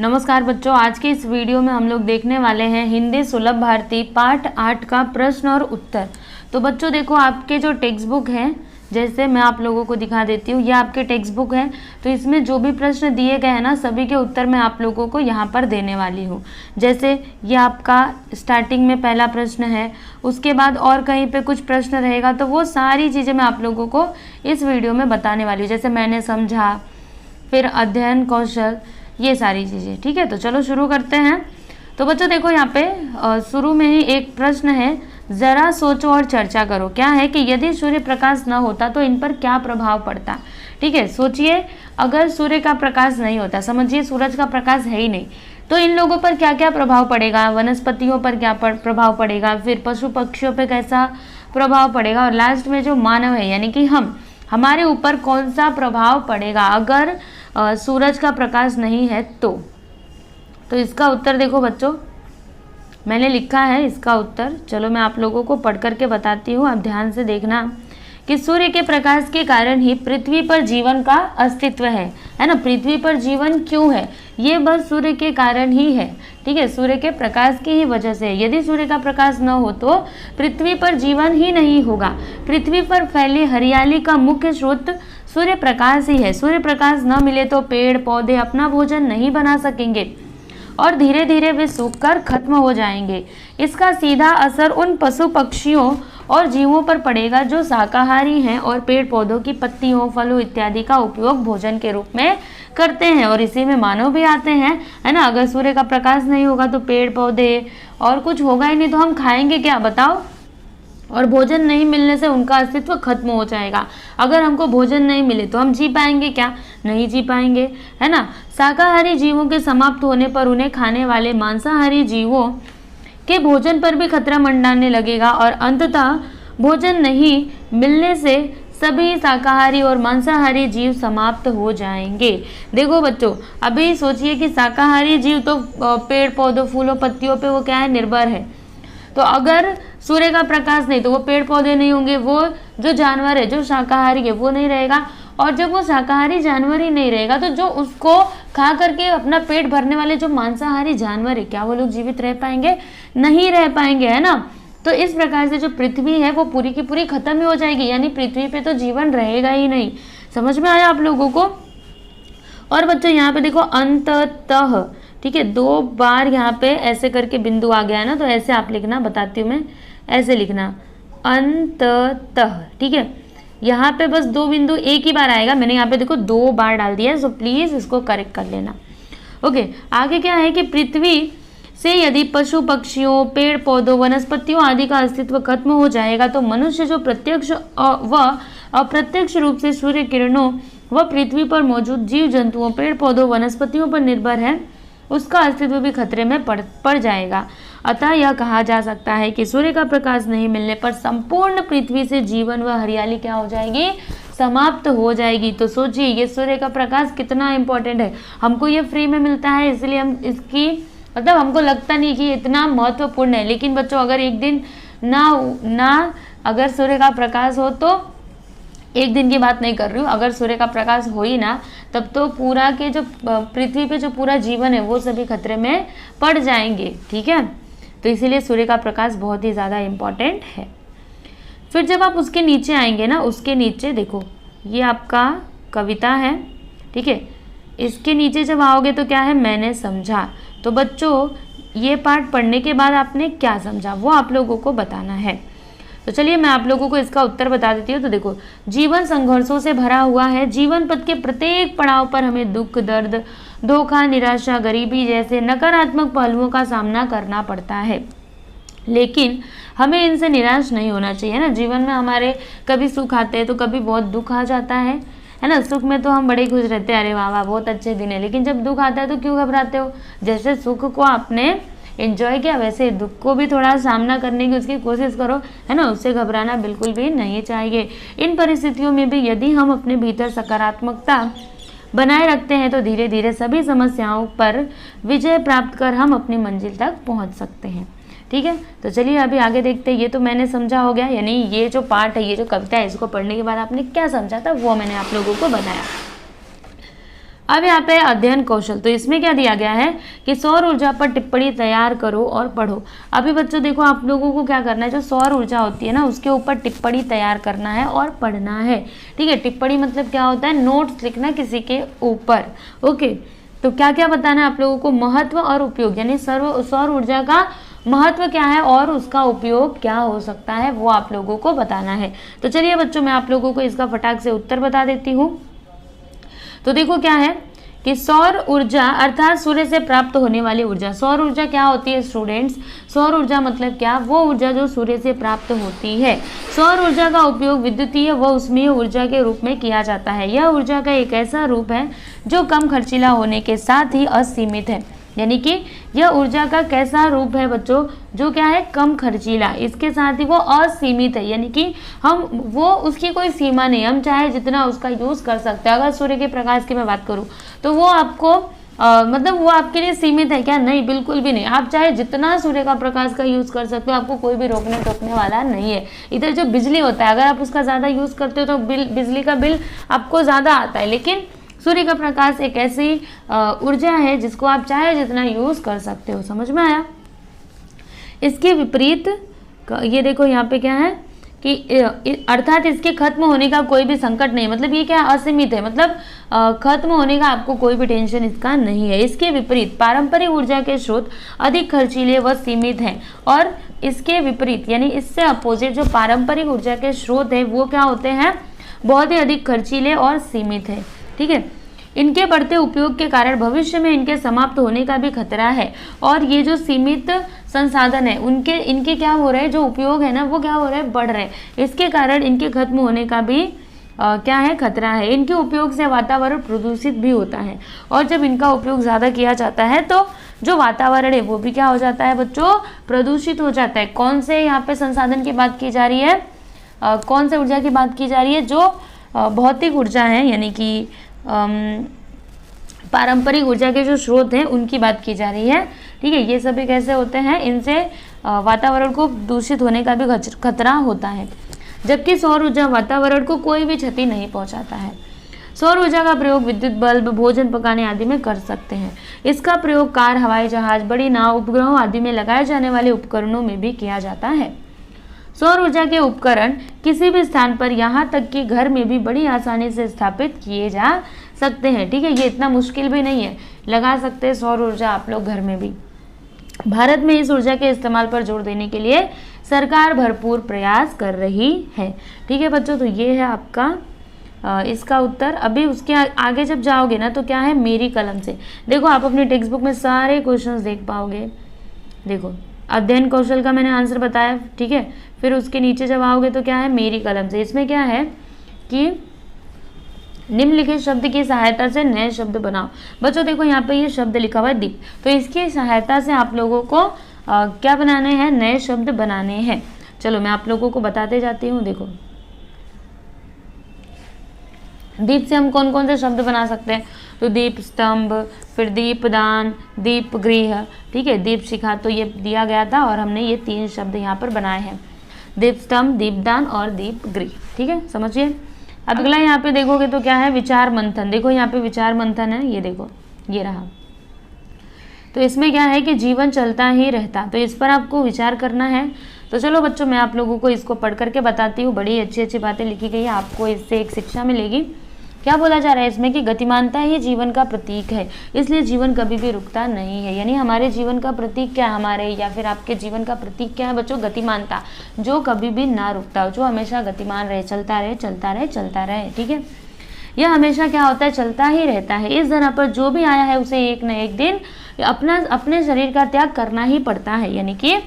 नमस्कार बच्चों, आज के इस वीडियो में हम लोग देखने वाले हैं हिंदी सुलभ भारती पाठ 8 का प्रश्न और उत्तर। तो बच्चों देखो, आपके जो टेक्स्ट बुक है, जैसे मैं आप लोगों को दिखा देती हूँ, ये आपके टेक्स्ट बुक है। तो इसमें जो भी प्रश्न दिए गए हैं ना, सभी के उत्तर मैं आप लोगों को यहाँ पर देने वाली हूँ। जैसे ये आपका स्टार्टिंग में पहला प्रश्न है, उसके बाद और कहीं पे कुछ प्रश्न रहेगा, तो वो सारी चीज़ें मैं आप लोगों को इस वीडियो में बताने वाली हूँ। जैसे मैंने समझा, फिर अध्ययन कौशल, ये सारी चीज़ें। ठीक है, तो चलो शुरू करते हैं। तो बच्चों देखो, यहाँ पे शुरू में ही एक प्रश्न है, ज़रा सोचो और चर्चा करो। क्या है कि यदि सूर्य प्रकाश न होता तो इन पर क्या प्रभाव पड़ता। ठीक है, सोचिए, अगर सूर्य का प्रकाश नहीं होता, समझिए सूरज का प्रकाश है ही नहीं, तो इन लोगों पर क्या क्या प्रभाव पड़ेगा, वनस्पतियों पर क्या प्रभाव पड़ेगा, फिर पशु पक्षियों पर कैसा प्रभाव पड़ेगा, और लास्ट में जो मानव है यानी कि हमारे ऊपर कौन सा प्रभाव पड़ेगा अगर सूरज का प्रकाश नहीं है। तो इसका उत्तर देखो बच्चों, मैंने लिखा है इसका उत्तर। चलो मैं आप लोगों को पढ़ करके बताती हूँ, आप ध्यान से देखना कि सूर्य के प्रकाश के कारण ही पृथ्वी पर जीवन का अस्तित्व है ना। पृथ्वी पर जीवन क्यों है, ये बस सूर्य के कारण ही है। ठीक है, सूर्य के प्रकाश की ही वजह से। यदि सूर्य का प्रकाश न हो तो पृथ्वी पर जीवन ही नहीं होगा। पृथ्वी पर फैली हरियाली का मुख्य स्रोत सूर्य प्रकाश ही है। सूर्य प्रकाश न मिले तो पेड़ पौधे अपना भोजन नहीं बना सकेंगे और धीरे धीरे वे सूखकर खत्म हो जाएंगे। इसका सीधा असर उन पशु पक्षियों और जीवों पर पड़ेगा जो शाकाहारी हैं और पेड़ पौधों की पत्तियों, फलों इत्यादि का उपयोग भोजन के रूप में करते हैं, और इसी में मानव भी आते हैं, है ना। अगर सूर्य का प्रकाश नहीं होगा तो पेड़ पौधे और कुछ होगा ही नहीं, तो हम खाएंगे क्या बताओ। और भोजन नहीं मिलने से उनका अस्तित्व खत्म हो जाएगा। अगर हमको भोजन नहीं मिले तो हम जी पाएंगे क्या, नहीं जी पाएंगे, है ना। शाकाहारी जीवों के समाप्त होने पर उन्हें खाने वाले मांसाहारी जीवों के भोजन पर भी खतरा मंडराने लगेगा, और अंततः भोजन नहीं मिलने से सभी शाकाहारी और मांसाहारी जीव समाप्त हो जाएंगे। देखो बच्चों, अभी सोचिए कि शाकाहारी जीव तो पेड़ पौधों, फूलों, पत्तियों पे वो क्या है, निर्भर है। तो अगर सूर्य का प्रकाश नहीं तो वो पेड़ पौधे नहीं होंगे, वो जो जानवर है, जो शाकाहारी है, वो नहीं रहेगा। और जब वो शाकाहारी जानवर ही नहीं रहेगा तो जो उसको खा करके अपना पेट भरने वाले जो मांसाहारी जानवर है, क्या वो लोग जीवित रह पाएंगे, नहीं रह पाएंगे, है ना। तो इस प्रकार से जो पृथ्वी है वो पूरी की पूरी खत्म ही हो जाएगी, यानी पृथ्वी पे तो जीवन रहेगा ही नहीं। समझ में आया आप लोगों को। और बच्चों यहाँ पे देखो, अंततः, ठीक है, 2 बार यहाँ पे ऐसे करके बिंदु आ गया है ना, तो ऐसे आप लिखना, बताती हूँ मैं, ऐसे लिखना अंततः। ठीक है, यहाँ पे बस 2 बिंदु एक ही बार आएगा, मैंने यहाँ पे देखो 2 बार डाल दिया है, सो प्लीज इसको करेक्ट कर लेना। ओके, आगे क्या है कि पृथ्वी से यदि पशु पक्षियों, पेड़ पौधों, वनस्पतियों आदि का अस्तित्व खत्म हो जाएगा तो मनुष्य जो प्रत्यक्ष व अप्रत्यक्ष रूप से सूर्य किरणों व पृथ्वी पर मौजूद जीव जंतुओं, पेड़ पौधों, वनस्पतियों पर निर्भर है, उसका अस्तित्व भी खतरे में पड़ जाएगा। अतः यह कहा जा सकता है कि सूर्य का प्रकाश नहीं मिलने पर संपूर्ण पृथ्वी से जीवन व हरियाली क्या हो जाएगी, समाप्त हो जाएगी। तो सोचिए, ये सूर्य का प्रकाश कितना इंपॉर्टेंट है। हमको ये फ्री में मिलता है, इसलिए हम इसकी मतलब हमको लगता नहीं कि इतना महत्वपूर्ण है। लेकिन बच्चों, अगर एक दिन ना अगर सूर्य का प्रकाश हो, तो एक दिन की बात नहीं कर रही हूँ, अगर सूर्य का प्रकाश हो ही ना, तब तो पूरा के जो पृथ्वी पे जो पूरा जीवन है वो सभी खतरे में पड़ जाएंगे। ठीक है, तो इसीलिए सूर्य का प्रकाश बहुत ही ज़्यादा इम्पॉर्टेंट है। फिर जब आप उसके नीचे आएंगे ना, उसके नीचे देखो, ये आपका कविता है। ठीक है, इसके नीचे जब आओगे तो क्या है, मैंने समझा। तो बच्चों, ये पाठ पढ़ने के बाद आपने क्या समझा वो आप लोगों को बताना है। तो चलिए मैं आप लोगों को इसका उत्तर बता देती हूँ। तो देखो, जीवन संघर्षों से भरा हुआ है। जीवन पथ के प्रत्येक पड़ाव पर हमें दुख, दर्द, धोखा, निराशा, गरीबी जैसे नकारात्मक पहलुओं का सामना करना पड़ता है, लेकिन हमें इनसे निराश नहीं होना चाहिए ना। जीवन में हमारे कभी सुख आते हैं तो कभी बहुत दुख आ जाता है ना। सुख में तो हम बड़े खुश रहते हैं, अरे वाह वाह बहुत अच्छे दिन है, लेकिन जब दुख आता है तो क्यों घबराते हो। जैसे सुख को आपने एंजॉय किया, वैसे दुख को भी थोड़ा सामना करने की उसकी कोशिश करो, है ना। उससे घबराना बिल्कुल भी नहीं चाहिए। इन परिस्थितियों में भी यदि हम अपने भीतर सकारात्मकता बनाए रखते हैं तो धीरे धीरे सभी समस्याओं पर विजय प्राप्त कर हम अपनी मंजिल तक पहुंच सकते हैं। ठीक है, तो चलिए अभी आगे देखते हैं। ये तो मैंने समझा हो गया, यानी ये जो पाठ है, ये जो कविता है, इसको पढ़ने के बाद आपने क्या समझा था वो मैंने आप लोगों को बताया। अब यहाँ पे अध्ययन कौशल, तो इसमें क्या दिया गया है कि सौर ऊर्जा पर टिप्पणी तैयार करो और पढ़ो। अभी बच्चों देखो आप लोगों को क्या करना है, जो सौर ऊर्जा होती है ना उसके ऊपर टिप्पणी तैयार करना है और पढ़ना है। ठीक है, टिप्पणी मतलब क्या होता है, नोट्स लिखना किसी के ऊपर। ओके, तो क्या क्या बताना है आप लोगों को, महत्व और उपयोग, यानी सौर ऊर्जा का महत्व क्या है और उसका उपयोग क्या हो सकता है वो आप लोगों को बताना है। तो चलिए बच्चों मैं आप लोगों को इसका फटाक से उत्तर बता देती हूँ। तो देखो क्या है कि सौर ऊर्जा अर्थात सूर्य से प्राप्त होने वाली ऊर्जा। सौर ऊर्जा क्या होती है स्टूडेंट्स, सौर ऊर्जा मतलब क्या, वो ऊर्जा जो सूर्य से प्राप्त होती है। सौर ऊर्जा का उपयोग विद्युतीय व उष्मीय ऊर्जा के रूप में किया जाता है। यह ऊर्जा का एक ऐसा रूप है जो कम खर्चीला होने के साथ ही असीमित है। यानी कि यह ऊर्जा का कैसा रूप है बच्चों, जो क्या है, कम खर्चीला, इसके साथ ही वो असीमित है। यानी कि हम वो उसकी कोई सीमा नहीं, हम चाहे जितना उसका यूज़ कर सकते हैं। अगर सूर्य के प्रकाश की मैं बात करूँ तो वो आपको मतलब वो आपके लिए सीमित है क्या, नहीं, बिल्कुल भी नहीं। आप चाहे जितना सूर्य का प्रकाश का यूज़ कर सकते हो, आपको कोई भी रोकने टोकने वाला नहीं है। इधर जो बिजली होता है, अगर आप उसका ज़्यादा यूज़ करते हो तो बिजली का बिल आपको ज़्यादा आता है, लेकिन सूर्य का प्रकाश एक ऐसी ऊर्जा है जिसको आप चाहे जितना यूज़ कर सकते हो। समझ में आया। इसके विपरीत ये देखो यहाँ पे क्या है कि अर्थात इसके खत्म होने का कोई भी संकट नहीं, मतलब ये क्या, असीमित है, मतलब खत्म होने का आपको कोई भी टेंशन इसका नहीं है। इसके विपरीत पारंपरिक ऊर्जा के स्रोत अधिक खर्चीले व सीमित हैं, और इसके विपरीत यानी इससे अपोजिट जो पारंपरिक ऊर्जा के स्रोत है वो क्या होते हैं, बहुत ही अधिक खर्चीले और सीमित है। ठीक है, इनके बढ़ते उपयोग के कारण भविष्य में इनके समाप्त होने का भी खतरा है, और ये जो सीमित संसाधन है इनके क्या हो रहे हैं, जो उपयोग है ना वो क्या हो रहा है, बढ़ रहे हैं। इसके कारण इनके खत्म होने का भी क्या है, खतरा है। इनके उपयोग से वातावरण प्रदूषित भी होता है, और जब इनका उपयोग ज़्यादा किया जाता है तो जो वातावरण है वो भी क्या हो जाता है बच्चों, प्रदूषित हो जाता है। कौन से यहाँ पे संसाधन की बात की जा रही है, कौन से ऊर्जा की बात की जा रही है, जो भौतिक ऊर्जा है, यानी कि पारंपरिक ऊर्जा के जो स्रोत हैं उनकी बात की जा रही है। ठीक है, ये सभी कैसे होते हैं, इनसे वातावरण को दूषित होने का भी खतरा होता है, जबकि सौर ऊर्जा वातावरण को कोई भी क्षति नहीं पहुंचाता है। सौर ऊर्जा का प्रयोग विद्युत बल्ब, भोजन पकाने आदि में कर सकते हैं। इसका प्रयोग कार, हवाई जहाज, बड़ी नाव, उपग्रहों आदि में लगाए जाने वाले उपकरणों में भी किया जाता है। सौर ऊर्जा के उपकरण किसी भी स्थान पर, यहाँ तक कि घर में भी बड़ी आसानी से स्थापित किए जा सकते हैं। ठीक है, ये इतना मुश्किल भी नहीं है, लगा सकते हैं सौर ऊर्जा आप लोग घर में भी। भारत में इस ऊर्जा के इस्तेमाल पर जोर देने के लिए सरकार भरपूर प्रयास कर रही है। ठीक है बच्चों, तो ये है आपका इसका उत्तर। अभी उसके आगे जब जाओगे ना तो क्या है, मेरी कलम से देखो, आप अपनी टेक्स्ट बुक में सारे क्वेश्चंस देख पाओगे। देखो अध्ययन कौशल का मैंने आंसर बताया, ठीक है, फिर उसके नीचे जब आओगे तो क्या है, मेरी कलम से। इसमें क्या है कि निम्नलिखित शब्द की सहायता से नए शब्द बनाओ। बच्चों देखो यहाँ पे ये शब्द लिखा हुआ है दीप, तो इसकी सहायता से आप लोगों को क्या बनाने हैं, नए शब्द बनाने हैं। चलो मैं आप लोगों को बताते जाती हूँ। देखो दीप से हम कौन कौन से शब्द बना सकते हैं, तो दीप स्तंभ, फिर दीपदान, दीप गृह, ठीक है, दीप शिखा, तो ये दिया गया था और हमने ये 3 शब्द यहाँ पर बनाए हैं, दीप स्तंभ, दीपदान और दीप गृह। ठीक है, समझिए। अब अगला यहाँ पे देखोगे तो क्या है, विचार मंथन। देखो यहाँ पे विचार मंथन है, ये देखो ये रहा। तो इसमें क्या है कि जीवन चलता ही रहता, तो इस पर आपको विचार करना है। तो चलो बच्चों मैं आप लोगों को इसको पढ़ करके बताती हूँ। बड़ी अच्छी अच्छी बातें लिखी गई है, आपको इससे एक शिक्षा मिलेगी। क्या बोला जा रहा है इसमें कि गतिमानता ही जीवन का प्रतीक है, इसलिए जीवन कभी भी रुकता नहीं है। यानी हमारे जीवन का प्रतीक क्या है, हमारे या फिर आपके जीवन का प्रतीक क्या है बच्चों, गतिमानता, जो कभी भी ना रुकता हो, जो हमेशा गतिमान रहे, चलता रहे चलता रहे चलता रहे। ठीक है, यह हमेशा क्या होता है, चलता ही रहता है। इस धरा पर जो भी आया है उसे एक न एक दिन अपने शरीर का त्याग करना ही पड़ता है। यानी कि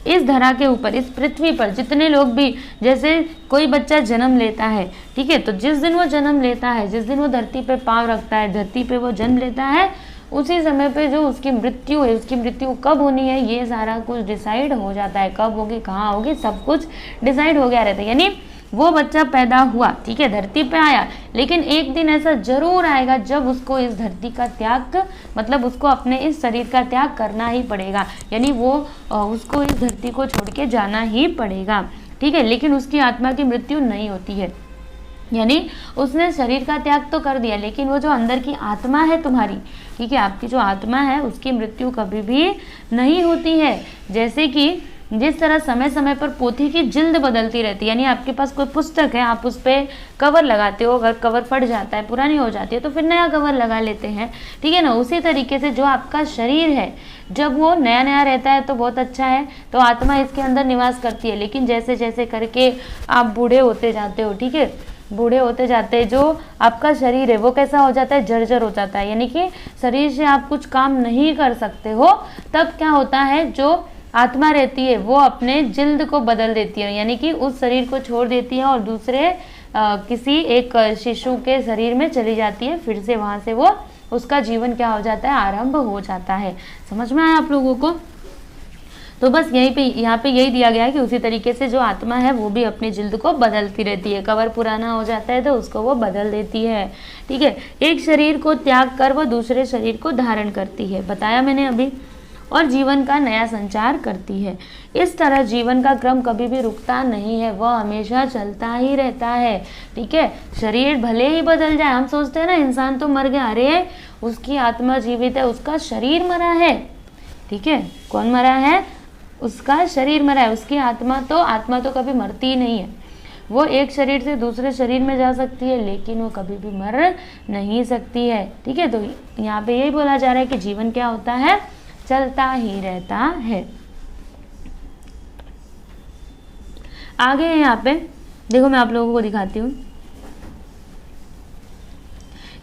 इस धरा के ऊपर, इस पृथ्वी पर जितने लोग भी, जैसे कोई बच्चा जन्म लेता है, ठीक है, तो जिस दिन वो जन्म लेता है, जिस दिन वो धरती पे पाँव रखता है, धरती पे वो जन्म लेता है, उसी समय पे जो उसकी मृत्यु है, उसकी मृत्यु कब होनी है ये सारा कुछ डिसाइड हो जाता है। कब होगी, कहाँ होगी, सब कुछ डिसाइड हो गया रहता है। यानी वो बच्चा पैदा हुआ, ठीक है, धरती पे आया, लेकिन एक दिन ऐसा जरूर आएगा जब उसको इस धरती का त्याग, मतलब उसको अपने इस शरीर का त्याग करना ही पड़ेगा। यानी वो उसको इस धरती को छोड़ के जाना ही पड़ेगा। ठीक है, लेकिन उसकी आत्मा की मृत्यु नहीं होती है। यानी उसने शरीर का त्याग तो कर दिया, लेकिन वो जो अंदर की आत्मा है तुम्हारी, ठीक है, आपकी जो आत्मा है उसकी मृत्यु कभी भी नहीं होती है। जैसे कि जिस तरह समय समय पर पोथी की जिल्द बदलती रहती है, यानी आपके पास कोई पुस्तक है, आप उस पर कवर लगाते हो, अगर कवर फट जाता है, पुरानी हो जाती है, तो फिर नया कवर लगा लेते हैं, ठीक है ना। उसी तरीके से जो आपका शरीर है, जब वो नया नया रहता है तो बहुत अच्छा है, तो आत्मा इसके अंदर निवास करती है, लेकिन जैसे जैसे करके आप बूढ़े होते जाते हो, ठीक है, बूढ़े होते जाते हैं, जो आपका शरीर है वो कैसा हो जाता है, जर्जर हो जाता है, यानी कि शरीर से आप कुछ काम नहीं कर सकते हो। तब क्या होता है, जो आत्मा रहती है वो अपने जिल्द को बदल देती है, यानी कि उस शरीर को छोड़ देती है और दूसरे किसी एक शिशु के शरीर में चली जाती है, फिर से वहाँ से वो उसका जीवन क्या हो जाता है, आरंभ हो जाता है। समझ में आया आप लोगों को? तो बस यहीं पे यहाँ पे यही दिया गया है कि उसी तरीके से जो आत्मा है वो भी अपनी जिल्द को बदलती रहती है, कवर पुराना हो जाता है तो उसको वो बदल देती है, ठीक है। एक शरीर को त्याग कर वो दूसरे शरीर को धारण करती है, बताया मैंने अभी, और जीवन का नया संचार करती है। इस तरह जीवन का क्रम कभी भी रुकता नहीं है, वह हमेशा चलता ही रहता है, ठीक है। शरीर भले ही बदल जाए, हम सोचते हैं ना इंसान तो मर गया, अरे उसकी आत्मा जीवित है, उसका शरीर मरा है, ठीक है। कौन मरा है? उसका शरीर मरा है, उसकी आत्मा तो कभी मरती ही नहीं है। वो एक शरीर से दूसरे शरीर में जा सकती है, लेकिन वो कभी भी मर नहीं सकती है, ठीक है। तो यहाँ पे यही बोला जा रहा है कि जीवन क्या होता है, चलता ही रहता है। आगे है यहाँ पे, देखो मैं आप लोगों को दिखाती हूँ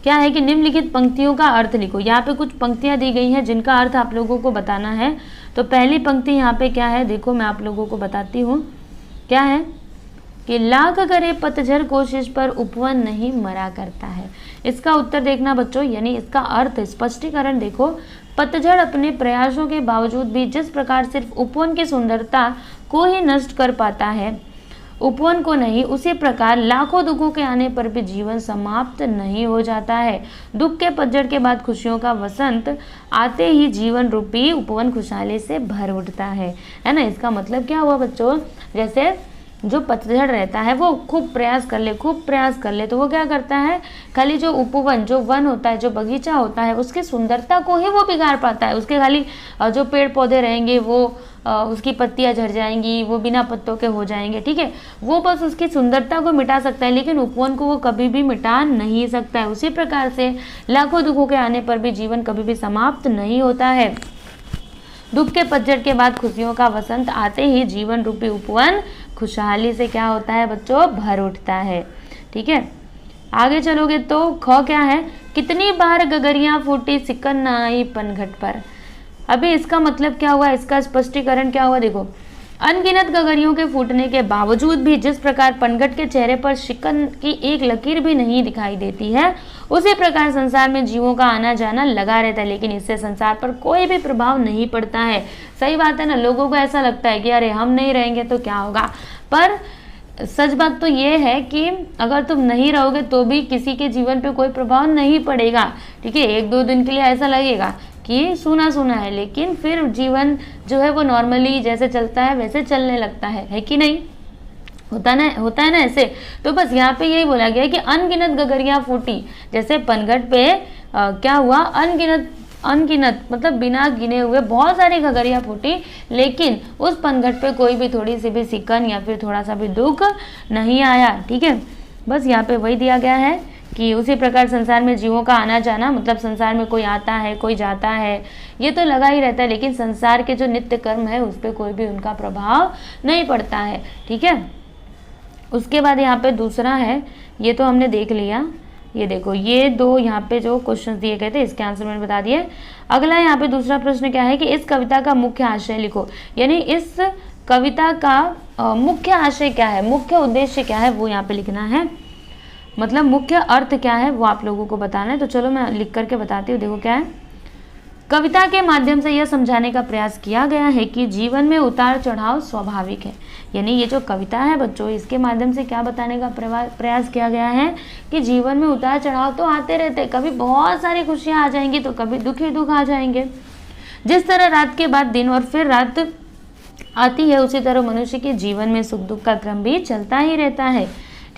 क्या है कि निम्नलिखित पंक्तियों का अर्थ लिखो। यहाँ पे कुछ पंक्तियां दी गई हैं जिनका अर्थ आप लोगों को बताना है। तो पहली पंक्ति यहाँ पे क्या है, देखो मैं आप लोगों को बताती हूँ क्या है कि लाख करे पतझड़ कोशिश पर उपवन नहीं मरा करता है। इसका उत्तर देखना बच्चों, यानी इसका अर्थ स्पष्टीकरण देखो। पतझड़ अपने प्रयासों के बावजूद भी जिस प्रकार सिर्फ उपवन की सुंदरता को ही नष्ट कर पाता है, उपवन को नहीं, उसी प्रकार लाखों दुखों के आने पर भी जीवन समाप्त नहीं हो जाता है। दुख के पतझड़ के बाद खुशियों का वसंत आते ही जीवन रूपी उपवन खुशहाली से भर उठता है ना। इसका मतलब क्या हुआ बच्चों, जैसे जो पतझड़ रहता है वो खूब प्रयास कर ले तो वो क्या करता है, खाली जो उपवन, जो वन होता है, जो बगीचा होता है, उसकी सुंदरता को ही वो बिगाड़ पाता है। उसके खाली जो पेड़ पौधे रहेंगे वो उसकी पत्तियां झड़ जाएंगी, वो बिना पत्तों के हो जाएंगे, ठीक है। वो बस उसकी सुंदरता को मिटा सकता है, लेकिन उपवन को वो कभी भी मिटा नहीं सकता है। उसी प्रकार से लाखों दुखों के आने पर भी जीवन कभी भी समाप्त नहीं होता है। दुख के पतझड़ के बाद खुशियों का वसंत आते ही जीवन रूपी उपवन खुशहाली से क्या होता है बच्चों, भर उठता है, ठीक है। आगे चलोगे तो ख क्या है, कितनी बार गगरियां फूटी सिकन न आई पनघट पर। अभी इसका मतलब क्या हुआ, इसका स्पष्टीकरण क्या हुआ, देखो। अनगिनत गगरियों के फूटने के बावजूद भी जिस प्रकार पनघट के चेहरे पर शिकन की एक लकीर भी नहीं दिखाई देती है, उसी प्रकार संसार में जीवों का आना जाना लगा रहता है, लेकिन इससे संसार पर कोई भी प्रभाव नहीं पड़ता है। सही बात है ना, लोगों को ऐसा लगता है कि अरे हम नहीं रहेंगे तो क्या होगा, पर सच बात तो ये है कि अगर तुम नहीं रहोगे तो भी किसी के जीवन पे कोई प्रभाव नहीं पड़ेगा, ठीक है। एक दो दिन के लिए ऐसा लगेगा कि सूना सूना है, लेकिन फिर जीवन जो है वो नॉर्मली जैसे चलता है वैसे चलने लगता है कि नहीं, होता है ना ऐसे। तो बस यहाँ पे यही बोला गया कि अनगिनत गगरियां फूटी, जैसे पनघट पे क्या हुआ, अनगिनत मतलब बिना गिने हुए बहुत सारी गगरियां फूटी, लेकिन उस पनघट पे कोई भी थोड़ी सी भी सिकन या फिर थोड़ा सा भी दुख नहीं आया, ठीक है। बस यहाँ पे वही दिया गया है कि उसी प्रकार संसार में जीवों का आना जाना, मतलब संसार में कोई आता है कोई जाता है, ये तो लगा ही रहता है, लेकिन संसार के जो नित्य कर्म है उस पर कोई भी उनका प्रभाव नहीं पड़ता है, ठीक है। उसके बाद यहाँ पे दूसरा है, ये तो हमने देख लिया, ये देखो ये दो यहाँ पे जो क्वेश्चन दिए गए थे इसके आंसर मैंने बता दिए। अगला यहाँ पे दूसरा प्रश्न क्या है कि इस कविता का मुख्य आशय लिखो, यानी इस कविता का मुख्य आशय क्या है, मुख्य उद्देश्य क्या है वो यहाँ पे लिखना है, मतलब मुख्य अर्थ क्या है वो आप लोगों को बताना है। तो चलो मैं लिख करके बताती हूँ। देखो क्या है, कविता के माध्यम से यह समझाने का प्रयास किया गया है कि जीवन में उतार चढ़ाव स्वाभाविक है। यानी ये जो कविता है बच्चों, इसके माध्यम से क्या बताने का प्रयास किया गया है कि जीवन में उतार चढ़ाव तो आते रहते, कभी बहुत सारी खुशियाँ आ जाएंगी तो कभी दुख ही दुख आ जाएंगे। जिस तरह रात के बाद दिन और फिर रात आती है, उसी तरह मनुष्य के जीवन में सुख दुख का क्रम भी चलता ही रहता है,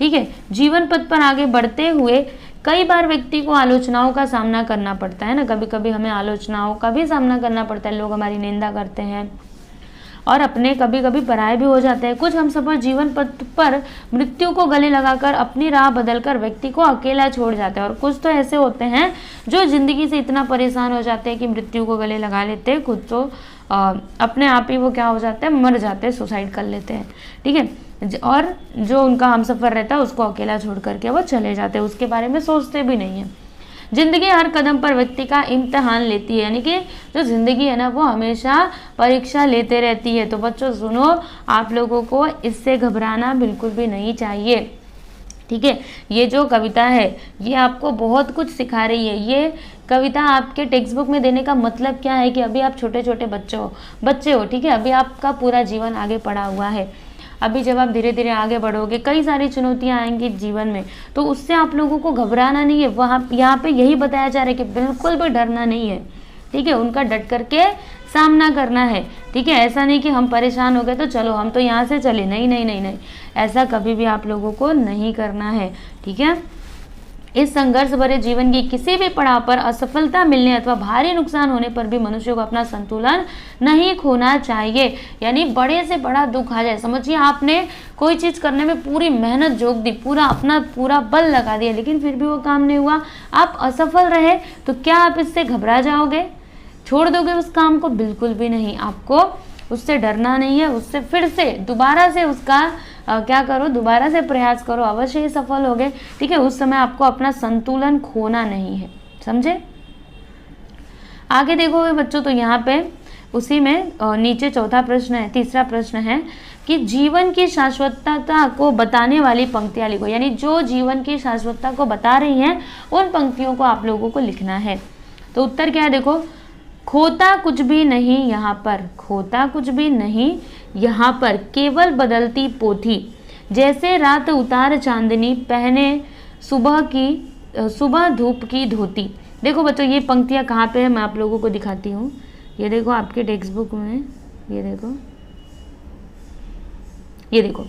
ठीक है। जीवन पथ पर आगे बढ़ते हुए कई बार व्यक्ति को आलोचनाओं का सामना करना पड़ता है ना, कभी कभी हमें आलोचनाओं का भी सामना करना पड़ता है, लोग हमारी निंदा करते हैं और अपने कभी कभी पराये भी हो जाते हैं। कुछ हमसफर जीवन पथ पर मृत्यु को गले लगाकर अपनी राह बदलकर व्यक्ति को अकेला छोड़ जाते हैं, और कुछ तो ऐसे होते हैं जो जिंदगी से इतना परेशान हो जाते हैं कि मृत्यु को गले लगा लेते हैं, खुद तो अपने आप ही वो क्या हो जाते हैं, मर जाते हैं, सुसाइड कर लेते हैं, ठीक है। और जो उनका हमसफर रहता है उसको अकेला छोड़ करके वो चले जाते हैं, उसके बारे में सोचते भी नहीं है। जिंदगी हर कदम पर व्यक्ति का इम्तिहान लेती है, यानी कि जो जिंदगी है ना वो हमेशा परीक्षा लेते रहती है। तो बच्चों सुनो, आप लोगों को इससे घबराना बिल्कुल भी नहीं चाहिए, ठीक है। ये जो कविता है ये आपको बहुत कुछ सिखा रही है। ये कविता आपके टेक्स्ट बुक में देने का मतलब क्या है कि अभी आप छोटे छोटे बच्चे हो, ठीक है। अभी आपका पूरा जीवन आगे पड़ा हुआ है। अभी जब आप धीरे धीरे आगे बढ़ोगे कई सारी चुनौतियां आएंगी जीवन में, तो उससे आप लोगों को घबराना नहीं है। वहाँ यहाँ पे यही बताया जा रहा है कि बिल्कुल भी डरना नहीं है, ठीक है। उनका डट करके सामना करना है, ठीक है। ऐसा नहीं कि हम परेशान हो गए तो चलो हम तो यहाँ से चले, नहीं नहीं नहीं नहीं, ऐसा कभी भी आप लोगों को नहीं करना है, ठीक है। इस संघर्ष भरे जीवन की किसी भी पड़ाव पर असफलता मिलने अथवा भारी नुकसान होने पर भी मनुष्य को अपना संतुलन नहीं खोना चाहिए। यानी बड़े से बड़ा दुख आ जाए, समझिए आपने कोई चीज़ करने में पूरी मेहनत झोंक दी, अपना पूरा बल लगा दिया, लेकिन फिर भी वो काम नहीं हुआ, आप असफल रहे, तो क्या आप इससे घबरा जाओगे, छोड़ दोगे उस काम को? बिल्कुल भी नहीं। आपको उससे डरना नहीं है, उससे फिर से दोबारा से उसका क्या करो, दोबारा से प्रयास करो, अवश्य ही सफल होगे, ठीक है। उस समय आपको अपना संतुलन खोना नहीं है, समझे। आगे देखोगे बच्चों तो यहाँ पे उसी में नीचे चौथा प्रश्न है, तीसरा प्रश्न है कि जीवन की शाश्वतता को बताने वाली पंक्तियां लिखो। यानी जो जीवन की शाश्वतता को बता रही हैं उन पंक्तियों को आप लोगों को लिखना है। तो उत्तर क्या है देखो, खोता कुछ भी नहीं यहाँ पर, खोता कुछ भी नहीं यहाँ पर, केवल बदलती पोथी, जैसे रात उतार चांदनी पहने सुबह धूप की धोती। देखो बच्चों ये पंक्तियाँ कहाँ पे है मैं आप लोगों को दिखाती हूँ। ये देखो आपके टेक्स्ट बुक में, ये देखो, ये देखो,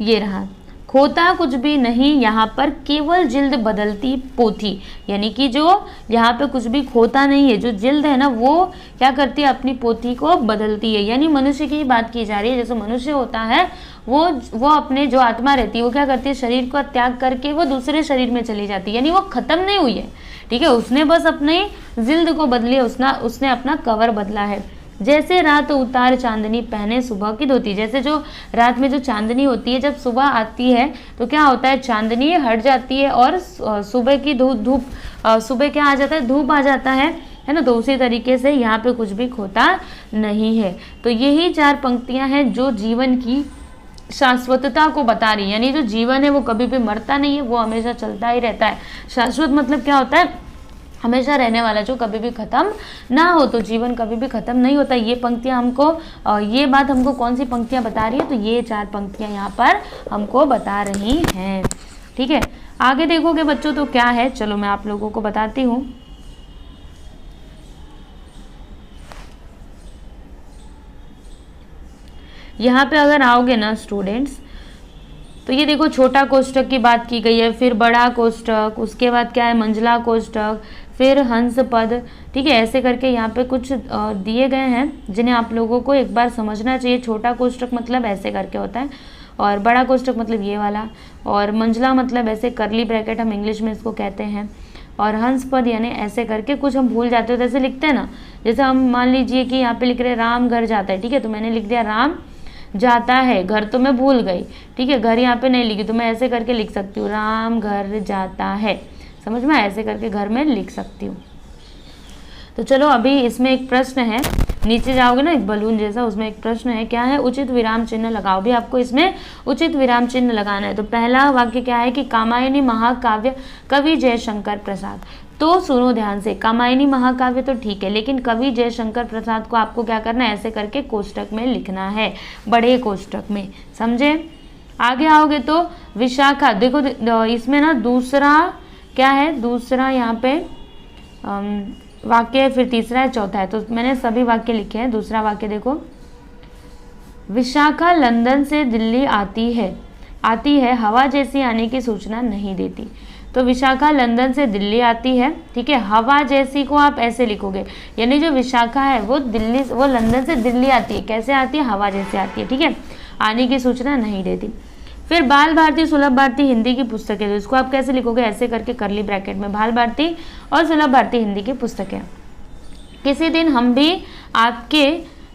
ये रहा, खोता कुछ भी नहीं यहाँ पर, केवल जिल्द बदलती पोथी। यानी कि जो यहाँ पे कुछ भी खोता नहीं है, जो जिल्द है ना वो क्या करती है, अपनी पोथी को बदलती है। यानी मनुष्य की बात की जा रही है। जैसे मनुष्य होता है वो अपने जो आत्मा रहती है वो क्या करती है, शरीर को त्याग करके वो दूसरे शरीर में चली जाती है। यानी वो खत्म नहीं हुई है, ठीक है, उसने बस अपनी जिल्द को बदली है, उसने अपना कवर बदला है। जैसे रात उतार चांदनी पहने सुबह की धोती, जैसे जो रात में जो चांदनी होती है जब सुबह आती है तो क्या होता है, चांदनी हट जाती है और सुबह की धूप सुबह क्या आ जाता है, धूप आ जाता है ना। तो उसी तरीके से यहाँ पे कुछ भी खोता नहीं है। तो यही चार पंक्तियाँ हैं जो जीवन की शाश्वतता को बता रही है। यानी जो जीवन है वो कभी भी मरता नहीं है, वो हमेशा चलता ही रहता है। शाश्वत मतलब क्या होता है, हमेशा रहने वाला, जो कभी भी खत्म ना हो। तो जीवन कभी भी खत्म नहीं होता। ये पंक्तियां हमको, ये बात हमको कौन सी पंक्तियां बता रही है, तो ये चार पंक्तियां यहाँ पर हमको बता रही हैं, ठीक है। आगे देखोगे बच्चों तो क्या है, चलो मैं आप लोगों को बताती हूँ। यहाँ पे अगर आओगे ना स्टूडेंट्स, तो ये देखो छोटा कोष्टक की बात की गई है, फिर बड़ा कोष्टक, उसके बाद क्या है मंझला कोष्टक, फिर हंस पद, ठीक है। ऐसे करके यहाँ पे कुछ दिए गए हैं जिन्हें आप लोगों को एक बार समझना चाहिए। छोटा कोष्टक मतलब ऐसे करके होता है, और बड़ा कोष्टक मतलब ये वाला, और मंझला मतलब ऐसे करली ब्रैकेट हम इंग्लिश में इसको कहते हैं, और हंस पद यानी ऐसे करके कुछ हम भूल जाते हो, जैसे लिखते हैं ना, जैसे हम मान लीजिए कि यहाँ पे लिख रहे राम घर जाता है, ठीक है, तो मैंने लिख दिया राम जाता है, घर तो मैं भूल गई, ठीक है, घर यहाँ पे नहीं लिखी, तो मैं ऐसे करके लिख सकती हूँ राम घर जाता है, समझ में, ऐसे करके घर में लिख सकती हूँ। तो चलो अभी इसमें एक प्रश्न है, नीचे जाओगे ना एक बलून जैसा, उसमें एक प्रश्न है, क्या है, उचित विराम चिन्ह लगाओ। भी आपको इसमें उचित विराम चिन्ह लगाना है। तो पहला वाक्य क्या है कि कामायनी महाकाव्य कवि जयशंकर प्रसाद। तो सुनो ध्यान से, कामायनी महाकाव्य तो ठीक है, लेकिन कवि जयशंकर प्रसाद को आपको क्या करना है, ऐसे करके कोष्टक में लिखना है, बड़े कोष्टक में, समझे। आगे आओगे तो विशाखा, देखो इसमें ना दूसरा क्या है, दूसरा यहाँ पे वाक्य है, फिर तीसरा है, चौथा है, तो मैंने सभी वाक्य लिखे हैं। दूसरा वाक्य देखो, विशाखा लंदन से दिल्ली आती है, आती है, हवा जैसी आने की सूचना नहीं देती। तो विशाखा लंदन से दिल्ली आती है, ठीक है। हवा जैसी को आप ऐसे लिखोगे, यानी जो विशाखा है वो लंदन से दिल्ली आती है। कैसे आती है? हवा जैसे आती है, ठीक है। आने की सूचना नहीं देती। फिर बाल भारती सुलभ भारती हिंदी की पुस्तकें, तो इसको आप कैसे लिखोगे? ऐसे करके करली ब्रैकेट में, बाल भारती और सुलभ भारती हिंदी की पुस्तकें। किसी दिन हम भी आपके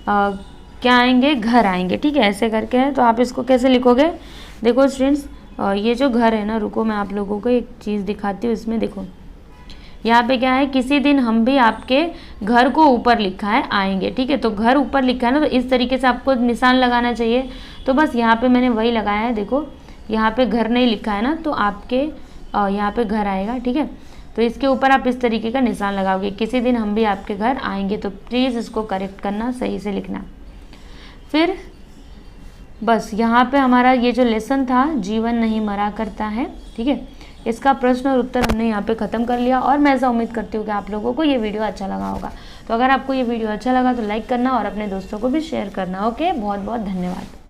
क्या आएंगे? घर आएंगे, ठीक है। ऐसे करके है, तो आप इसको कैसे लिखोगे? देखो स्टूडेंट्स, ये जो घर है ना, रुको मैं आप लोगों को एक चीज़ दिखाती हूँ। इसमें देखो, यहाँ पे क्या है? किसी दिन हम भी आपके घर को ऊपर लिखा है आएंगे, ठीक है। तो घर ऊपर लिखा है ना, तो इस तरीके से आपको निशान लगाना चाहिए। तो बस यहाँ पे मैंने वही लगाया है। देखो यहाँ पे घर नहीं लिखा है ना, तो आपके यहाँ पे घर आएगा, ठीक है। तो इसके ऊपर आप इस तरीके का निशान लगाओगे, किसी दिन हम भी आपके घर आएंगे। तो प्लीज़ इसको करेक्ट करना, सही से लिखना। फिर बस यहाँ पे हमारा ये जो लेसन था, जीवन नहीं मरा करता है, ठीक है। इसका प्रश्न और उत्तर हमने यहाँ पे ख़त्म कर लिया। और मैं ऐसा उम्मीद करती हूँ कि आप लोगों को ये वीडियो अच्छा लगा होगा। तो अगर आपको ये वीडियो अच्छा लगा तो लाइक करना और अपने दोस्तों को भी शेयर करना। ओके, बहुत बहुत धन्यवाद।